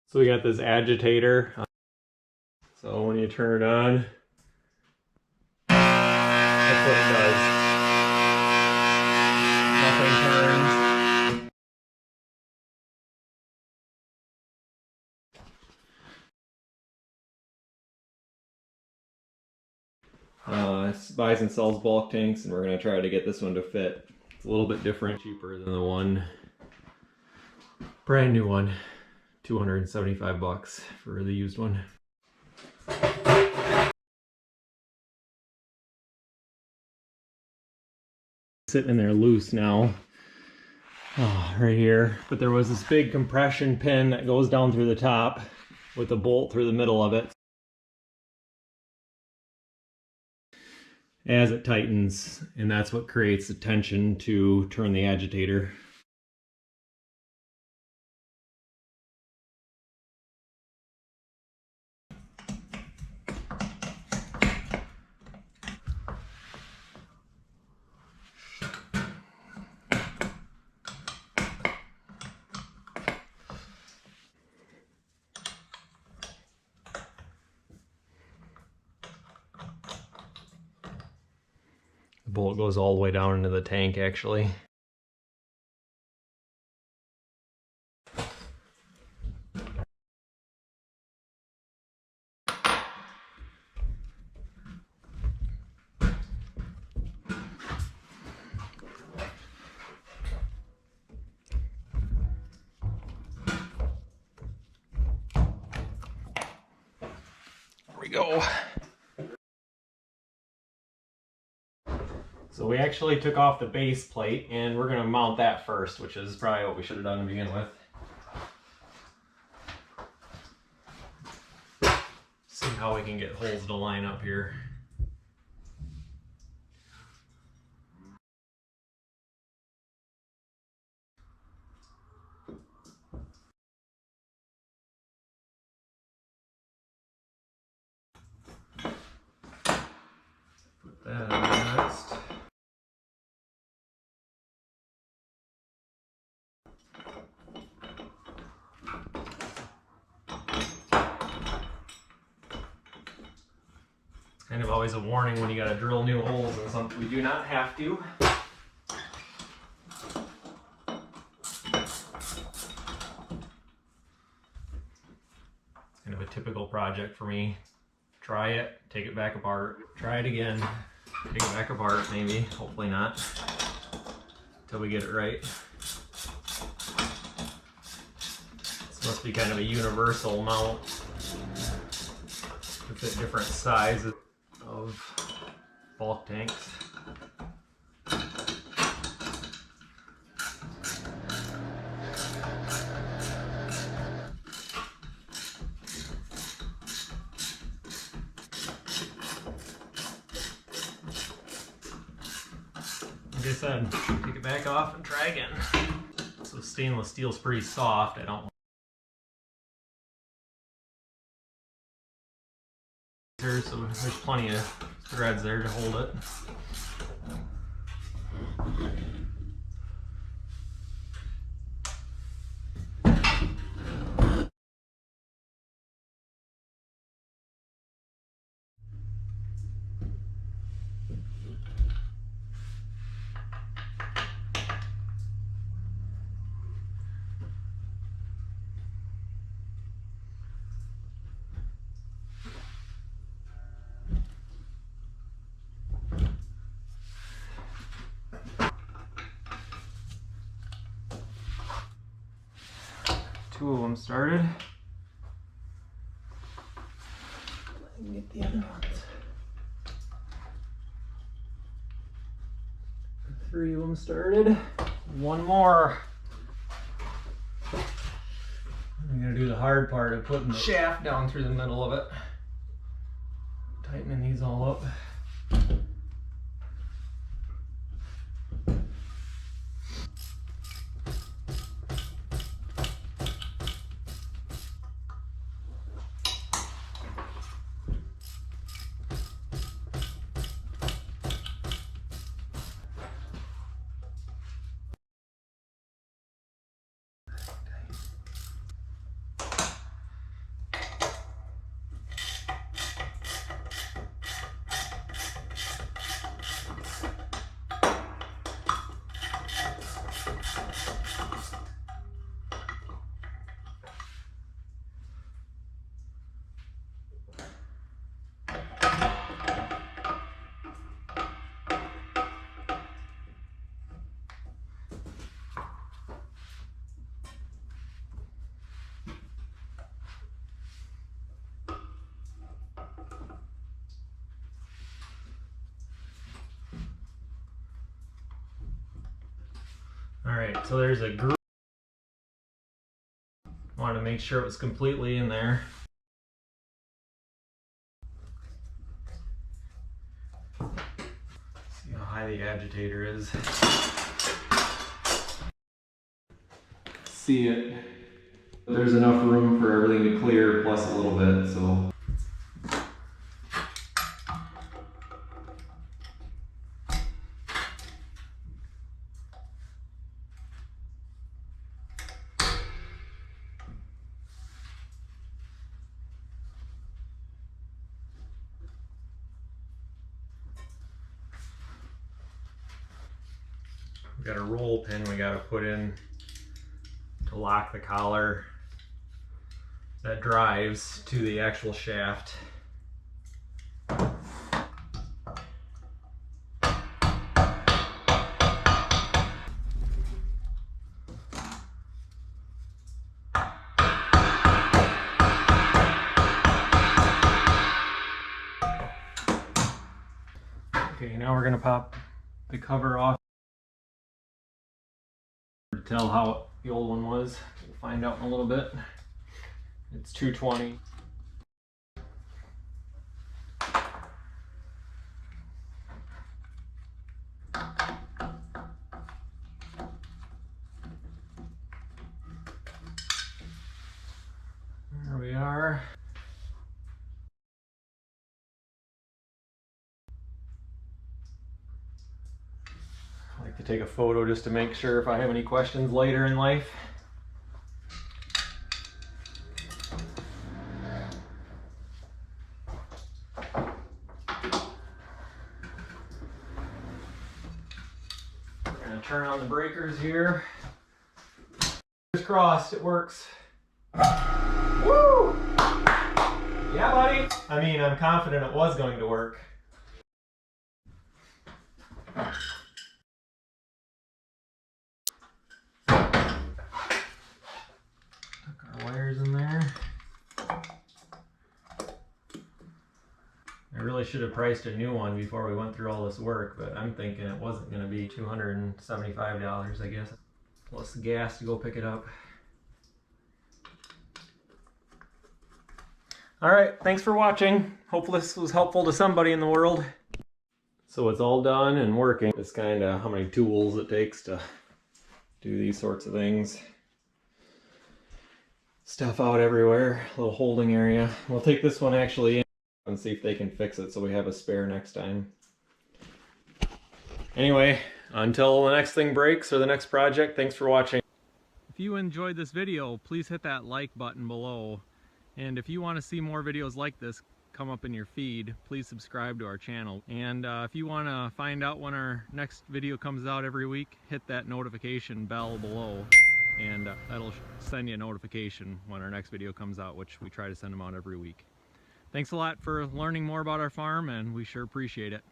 So we got this agitator. So when you turn it on, that's what it does. Nothing turns. It buys and sells bulk tanks, and we're going to try to get this one to fit. It's a little bit different, cheaper than the one, brand new one. $275 for the used one. Sitting in there loose now, right here. But there was this big compression pin that goes down through the top with a bolt through the middle of it. As it tightens, and that's what creates the tension to turn the agitator. The bolt goes all the way down into the tank, actually. There we go. So we actually took off the base plate, and we're going to mount that first, which is probably what we should have done to begin with. See how we can get holes to line up here. Put that on next. Kind of always a warning when you gotta drill new holes in something. We do not have to. It's kind of a typical project for me. Try it, take it back apart, try it again, take it back apart, maybe, hopefully not, until we get it right. This must be kind of a universal mount to fit different sizes of bulk tanks. Like I said, take it back off and try again. So stainless steel is pretty soft. I don't. So there's plenty of threads there to hold it. Two of them started. Let me get the other ones. Three of them started. One more. I'm gonna do the hard part of putting the shaft down through the middle of it. Tightening these all up. Alright, so there's a groove. Want to make sure it was completely in there. See how high the agitator is. See it. There's enough room for everything to clear plus a little bit, so. We've got a roll pin we got to put in to lock the collar that drives to the actual shaft. Okay, now we're going to pop the cover off. To tell how the old one was, we'll find out in a little bit. It's 220. There we are. I like to take a photo just to make sure if I have any questions later in life. We're going to turn on the breakers here. Fingers crossed it works. Woo! Yeah, buddy. I mean, I'm confident it was going to work. Wires in there. I really should have priced a new one before we went through all this work, but I'm thinking it wasn't going to be $275, I guess, plus gas to go pick it up. Alright, thanks for watching. Hopefully this was helpful to somebody in the world. So it's all done and working. It's kind of how many tools it takes to do these sorts of things. Stuff out everywhere, a little holding area. We'll take this one actually in and see if they can fix it so we have a spare next time. Anyway, until the next thing breaks or the next project, thanks for watching. If you enjoyed this video, please hit that like button below. And if you want to see more videos like this come up in your feed, please subscribe to our channel. And if you want to find out when our next video comes out every week, hit that notification bell below. And that'll send you a notification when our next video comes out, which we try to send them out every week. Thanks a lot for learning more about our farm, and we sure appreciate it.